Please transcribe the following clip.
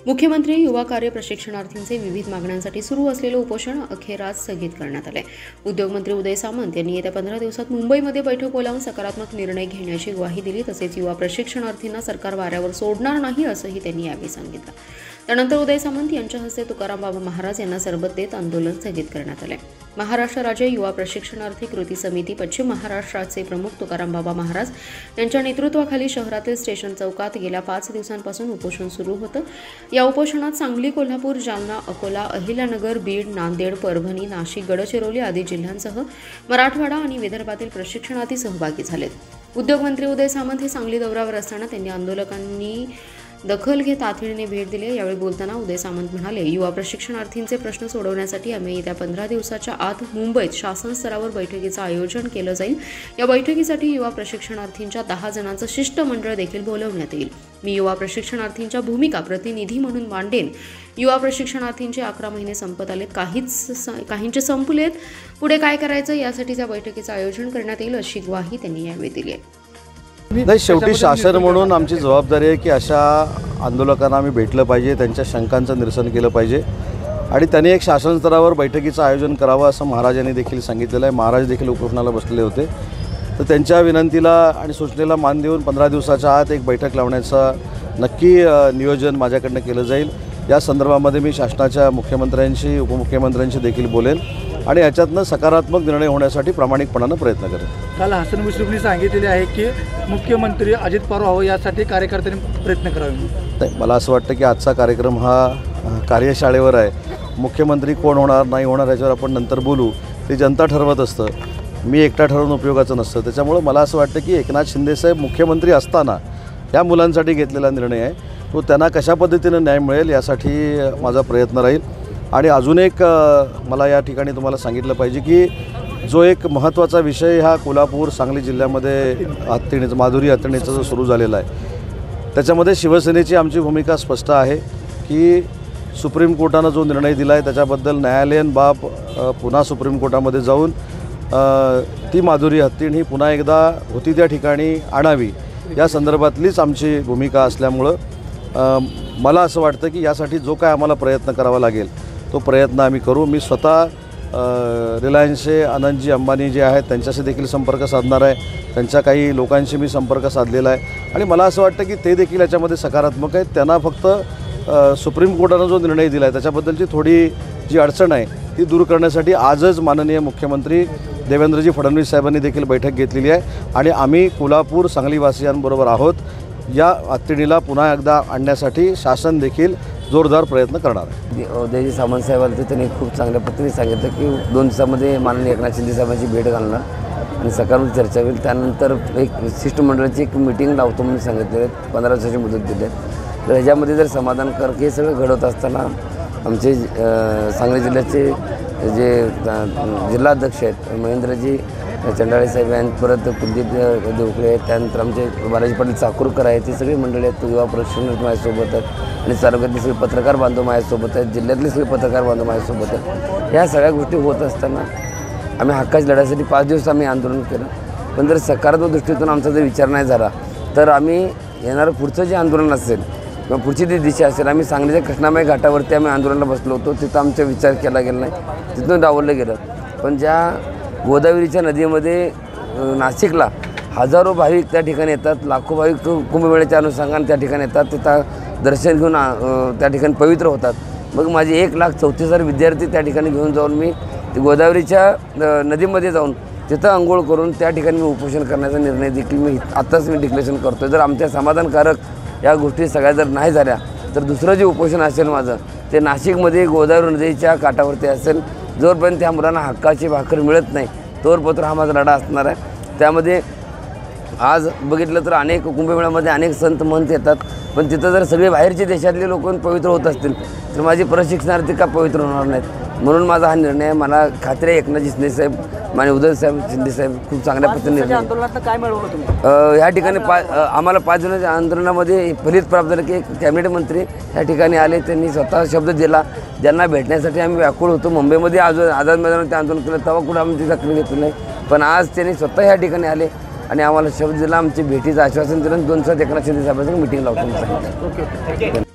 मुख्यमंत्री युवा कार्य प्रशिक्षणार्थींचे विविध मागण्यांसाठी सुरू असलेले उपोषण अखेर आज स्थगित करण्यात आले। उद्योगमंत्री उदय सामंत यांनी येत्या 15 दिवसात मुंबईमध्ये बैठक बोलावून सकारात्मक निर्णय घेण्याची ग्वाही दिली। तसेच युवा प्रशिक्षणार्थींना सरकार वाऱ्यावर सोडणार नाही असंही त्यांनी यावेळी सांगितलं। त्यानंतर उदय सामंत यांच्या हस्ते तुकाराम बाबा महाराज यांना सरबत देत आंदोलन स्थगित करण्यात आले। महाराष्ट्र राज्य युवा प्रशिक्षणार्थी कृती समिती पश्चिम महाराष्ट्राचे प्रमुख तुकाराम बाबा महाराज यांच्या नेतृत्वाखाली शहरातील स्टेशन चौकात गेल्या 5 दिवसांपासून उपोषण सुरू होतं। या उपोषणात सांगली, कोल्हापूर, जालना, अकोला, अहिल्यानगर, बीड, नांदेड, परभणी, नाशिक, गडचिरोली आदी जिल्ह्यांसह मराठवाडा आणि विदर्भातील प्रशिक्षणार्थी सहभागी झालेत। उद्योगमंत्री उदय सामंत हे सांगली दौऱ्यावर असताना त्यांनी आंदोलकांनी दखल घेत तातडीने भेट दिली। यावेळी बोलताना उदय सामंत म्हणाले, युवा प्रशिक्षणार्थींचे प्रश्न सोडवण्यासाठी आम्ही येत्या 15 दिवसाच्या आत मुंबईत शासन स्तरावर बैठकीचं आयोजन केलं जाईल। या बैठकीसाठी युवा प्रशिक्षणार्थींच्या 10 जणांचं शिष्टमंडळ देखील बोलवण्यात येईल। मी युवा प्रशिक्षणार्थींच्या भूमिका प्रतिनिधी म्हणून मांडेन। युवा प्रशिक्षणार्थींचे 11 महिने संपत आलेत, काहींचे संपलेत, पुढे काय करायचं यासाठी त्या बैठकीचं आयोजन करण्यात येईल अशी ग्वाही त्यांनी यावेळी दिली आहे। नाही, शेवटी शासन म्हणून आमची जबाबदारी आहे की अशा आंदोलकांना आम्ही भेटलं पाहिजे, त्यांच्या शंकांचं निरसन केलं पाहिजे आणि त्यांनी एक शासन स्तरावर बैठकीचं आयोजन करावं असं महाराजांनी देखील सांगितलेलं आहे। महाराज देखील उपोषणाला बसलेले होते, तर त्यांच्या विनंतीला आणि सूचनेला मान देऊन 15 दिवसाच्या आत एक बैठक लावण्याचं नक्की नियोजन माझ्याकडनं केलं जाईल। या संदर्भामध्ये मी शासनाच्या मुख्यमंत्र्यांशी, उपमुख्यमंत्र्यांशी देखील बोलेन आणि याच्यातनं सकारात्मक निर्णय होण्यासाठी प्रामाणिकपणानं प्रयत्न करेन। काल हसन मुश्रीफनी सांगितलेले आहे की मुख्यमंत्री अजित पवार व्हावं यासाठी कार्यकर्त्यांनी प्रयत्न करावे। नाही, मला असं वाटतं की आजचा कार्यक्रम हा कार्यशाळेवर आहे। मुख्यमंत्री कोण होणार नाही होणार याच्यावर आपण नंतर बोलू, ते जनता ठरवत असतं, मी एकटा ठरवून उपयोगाचं नसतं। त्याच्यामुळं मला असं वाटतं की एकनाथ शिंदेसाहेब मुख्यमंत्री असताना या मुलांसाठी घेतलेला निर्णय आहे, तो त्यांना कशा पद्धतीनं न्याय मिळेल यासाठी माझा प्रयत्न राहील। आणि अजून एक मला या ठिकाणी तुम्हाला सांगितलं पाहिजे की जो एक महत्त्वाचा विषय हा कोल्हापूर, सांगली जिल्ह्यामध्ये माधुरी हत्तीणीचा जो सुरू झालेला आहे, त्याच्यामध्ये शिवसेनेची आमची भूमिका स्पष्ट आहे की सुप्रीम कोर्टानं जो निर्णय दिला आहे त्याच्याबद्दल न्यायालयीन बाब पुन्हा सुप्रीम कोर्टामध्ये जाऊन ती माधुरी हत्तीण ही पुन्हा एकदा होती त्या ठिकाणी आणावी या संदर्भातलीच आमची भूमिका असल्यामुळं मला असं वाटतं की यासाठी जो काय आम्हाला प्रयत्न करावा लागेल तो प्रयत्न आम्ही करू। मी स्वतः रिलायन्सचे अनंतजी अंबानी जे आहेत त्यांच्याशी देखील संपर्क साधणार आहे, त्यांच्या काही लोकांशी मी संपर्क साधलेला आहे आणि मला असं वाटतं की ते देखील याच्यामध्ये सकारात्मक आहेत। त्यांना फक्त सुप्रीम कोर्टानं जो निर्णय दिला आहे त्याच्याबद्दलची थोडी जी अडचण आहे ती दूर करण्यासाठी आजच माननीय मुख्यमंत्री देवेंद्रजी फडणवीस साहेबांनी देखील बैठक घेतलेली आहे आणि आम्ही कोल्हापूर, सांगलीवासियांबरोबर आहोत। या हत्तीणीला पुन्हा एकदा आणण्यासाठी शासन देखील जोरदार प्रयत्न करणार आहे। उदयजी सामंत साहेबांनी त्यांनी खूप चांगल्या पद्धतीने सांगितलं की 2 दिवसामध्ये माननीय एकनाथ शिंदे साहेबांची भेट घालणार आणि सकारात्मक चर्चा होईल। त्यानंतर एक शिष्टमंडळाची एक मीटिंग लावतो म्हणून सांगितले, 15 दिवसाची मुदत दिली आहे। तर ह्याच्यामध्ये जर समाधानकारक हे सगळं घडवत असताना आमचे सांगली जिल्ह्याचे जे जिल्हाध्यक्ष आहेत महेंद्रजी चंडाळे साहेब आहेत, परत कुलदीप देवकळे आहेत, त्यानंतर आमचे बालाजी पाटील चाकूरकर आहेत, ती सगळी मंडळी आहेत, युवा प्रशिक्षण माझ्यासोबत आहेत आणि तालुक्यातले सगळे पत्रकार बांधव माझ्यासोबत आहेत, जिल्ह्यातले सगळे पत्रकार बांधव माझ्यासोबत आहेत। ह्या सगळ्या गोष्टी होत असताना आम्ही हक्काच्या लढ्यासाठी 5 दिवस आम्ही आंदोलन केलं, पण जर सकारात्मक दृष्टीतून आमचा जर विचार नाही झाला तर आम्ही येणारं पुढचं जे आंदोलन असेल किंवा पुढची ती दिशा असेल, आम्ही सांगलीच्या कृष्णामाई घाटावरती आम्ही आंदोलनाला बसलो होतो, तिथं आमचा विचार केला गेला नाही, तिथून डावललं गेलं। पण ज्या गोदावरीच्या नदीमध्ये नाशिकला हजारो भाविक त्या ठिकाणी येतात, लाखो भाविक कुंभमेळ्याच्या अनुषंगाने त्या ठिकाणी येतात, तिथं दर्शन घेऊन त्या ठिकाणी पवित्र होतात। मग माझे 1,34,000 विद्यार्थी त्या ठिकाणी घेऊन जाऊन मी गोदावरीच्या नदीमध्ये जाऊन तिथं अंघोळ करून त्या ठिकाणी मी उपोषण करण्याचा निर्णय देखील मी आत्ताच मी डिक्लेरेशन करतो। जर आमच्या समाधानकारक या गोष्टी सगळ्या जर नाही झाल्या तर दुसरं जे उपोषण असेल माझं ते नाशिकमध्ये गोदावरी नदीच्या काठावरती असेल। जोपर्यंत त्या मुलांना हक्काची भाकर मिळत नाही तोपर्यंत हा माझा लढा असणार आहे। त्यामध्ये आज बघितलं तर अनेक कुंभमेळ्यामध्ये अनेक संत महंत येतात, पण तिथं जर सगळे बाहेरचे देशातले लोक पवित्र होत असतील तर माझे प्रशिक्षणार्थी का पवित्र होणार नाहीत। म्हणून माझा हा निर्णय आहे। मला खात्री आहे एकनाथजी शिंदे साहेब आणि उदय साहेब शिंदे साहेब खूप चांगल्या पद्धतीने आंदोलनात काय मिळवलं तुम्ही? ह्या ठिकाणी आम्हाला 5 दिवसाच्या आंदोलनामध्ये फलित प्राप्त झालं की एक कॅबिनेट मंत्री ह्या ठिकाणी आले, त्यांनी स्वतः शब्द दिला, ज्यांना भेटण्यासाठी आम्ही व्याकुळ होतो। मुंबईमध्ये आझाद मैदानात ते आंदोलन केलं तेव्हा कुठं आम्ही ती दखल घेतली नाही, पण आज त्यांनी स्वतः ह्या ठिकाणी आले आणि आम्हाला शब्द दिला, आमची भेटीचं आश्वासन दिलं, 2 दिवसात एकनाथ शिंदे साहेबांचं मीटिंग लावतो सांगितलं।